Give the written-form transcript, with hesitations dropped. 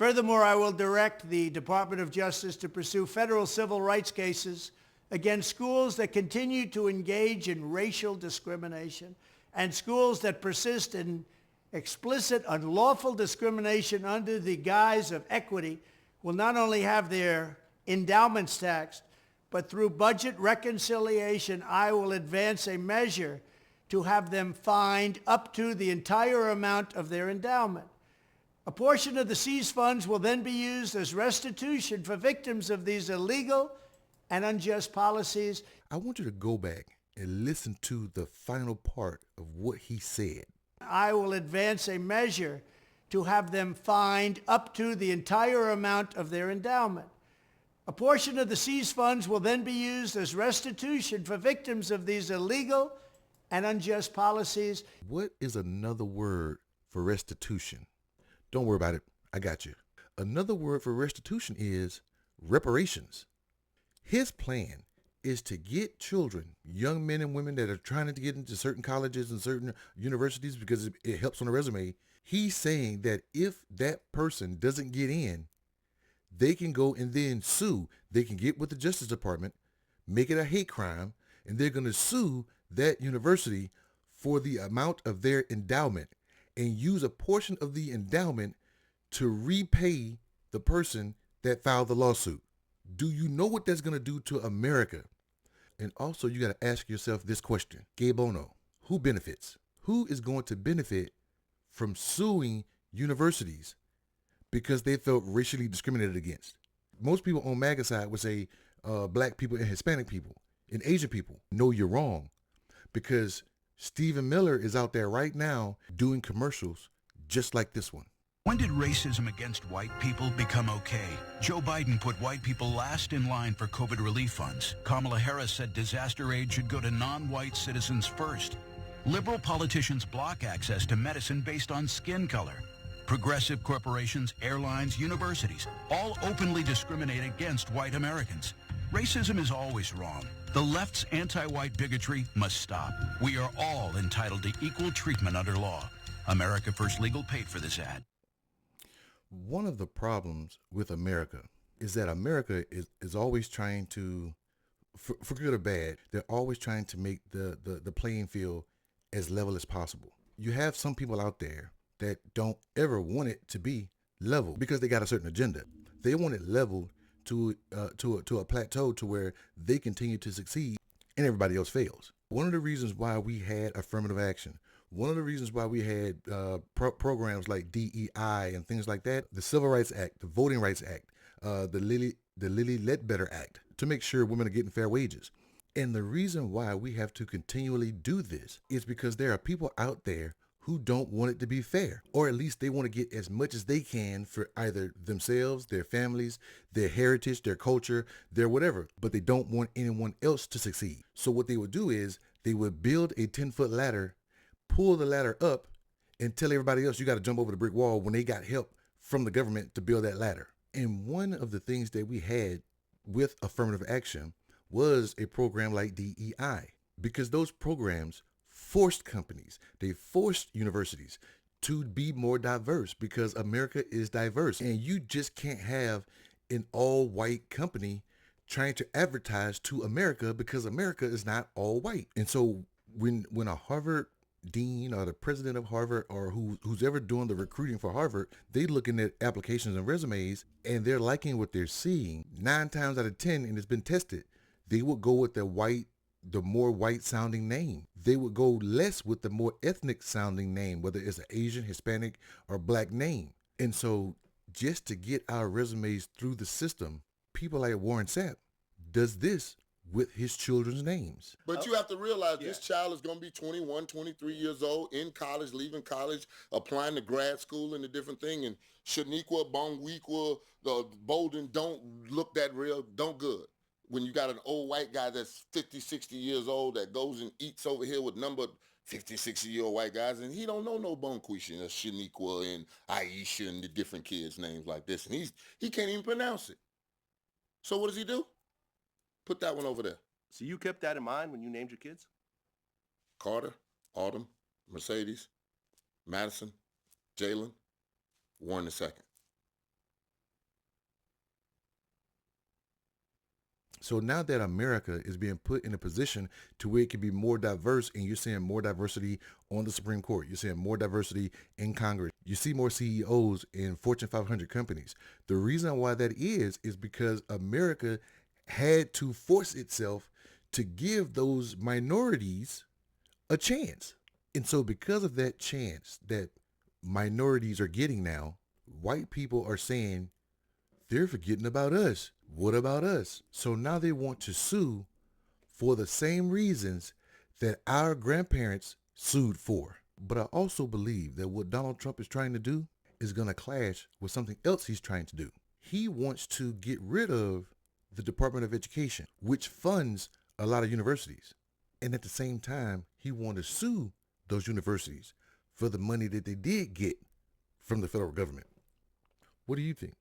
Furthermore, I will direct the Department of Justice to pursue federal civil rights cases against schools that continue to engage in racial discrimination and schools that persist in explicit unlawful discrimination under the guise of equity will not only have their endowments taxed, but through budget reconciliation, I will advance a measure to have them fined up to the entire amount of their endowment. A portion of the seized funds will then be used as restitution for victims of these illegal and unjust policies. I want you to go back and listen to the final part of what he said. I will advance a measure to have them fined up to the entire amount of their endowment. A portion of the seized funds will then be used as restitution for victims of these illegal and unjust policies. What is another word for restitution? Don't worry about it. I got you. Another word for restitution is reparations. His plan is to get children, young men and women that are trying to get into certain colleges and certain universities because it helps on a resume. He's saying that if that person doesn't get in, they can go and then sue. They can get with the Justice Department, make it a hate crime, and they're going to sue that university for the amount of their endowment and use a portion of the endowment to repay the person that filed the lawsuit. Do you know what that's going to do to America? And also, you got to ask yourself this question. Que bono? Who benefits? Who is going to benefit from suing universities because they felt racially discriminated against? Most people on MAGA side would say black people and Hispanic people and Asian people. No, you're wrong, because Stephen Miller is out there right now doing commercials just like this one. When did racism against white people become okay? Joe Biden put white people last in line for COVID relief funds. Kamala Harris said disaster aid should go to non-white citizens first. Liberal politicians block access to medicine based on skin color. Progressive corporations, airlines, universities all openly discriminate against white Americans. Racism is always wrong. The left's anti-white bigotry must stop. We are all entitled to equal treatment under law. America First Legal paid for this ad. One of the problems with America is that America is always trying to, for good or bad, they're always trying to make the playing field as level as possible. You have some people out there that don't ever want it to be level because they got a certain agenda. They want it leveled to a plateau to where they continue to succeed and everybody else fails. One of the reasons why we had affirmative action, one of the reasons why we had programs like DEI and things like that, the Civil Rights Act, the Voting Rights Act, the Lilly Ledbetter Act, to make sure women are getting fair wages. And the reason why we have to continually do this is because there are people out there who don't want it to be fair, or at least they want to get as much as they can for either themselves, their families, their heritage, their culture, their whatever, but they don't want anyone else to succeed. So what they would do is they would build a 10-foot ladder, pull the ladder up, and tell everybody else you got to jump over the brick wall when they got help from the government to build that ladder. And one of the things that we had with affirmative action was a program like DEI, because those programs forced companies, they forced universities to be more diverse because America is diverse. And you just can't have an all-white company trying to advertise to America because America is not all white. And so when a Harvard dean or the president of Harvard or who's ever doing the recruiting for Harvard, they looking at applications and resumes and they're liking what they're seeing. 9 times out of 10, and it's been tested, they would go with the more white sounding name. They would go less with the more ethnic sounding name, whether it's an Asian, Hispanic, or black name. And so just to get our resumes through the system, people like Warren Sapp does this with his children's names. But you have to realize this child is going to be 21, 23 years old, in college, leaving college, applying to grad school and a different thing. And Shaniqua, Bongwequa, the Bolden don't look that real, don't good. When you got an old white guy that's 50, 60 years old that goes and eats over here with number 50, 60-year-old white guys, and he don't know no Bonquisha and Shaniqua and Aisha and the different kids' names like this, and he can't even pronounce it. So what does he do? Put that one over there. So you kept that in mind when you named your kids? Carter, Autumn, Mercedes, Madison, Jalen, Warren II. So now that America is being put in a position to where it can be more diverse, and you're seeing more diversity on the Supreme Court, you're seeing more diversity in Congress, you see more CEOs in Fortune 500 companies. The reason why that is because America had to force itself to give those minorities a chance. And so because of that chance that minorities are getting now, white people are saying, they're forgetting about us. What about us? So now they want to sue for the same reasons that our grandparents sued for. But I also believe that what Donald Trump is trying to do is going to clash with something else he's trying to do. He wants to get rid of the Department of Education, which funds a lot of universities. And at the same time, he wants to sue those universities for the money that they did get from the federal government. What do you think?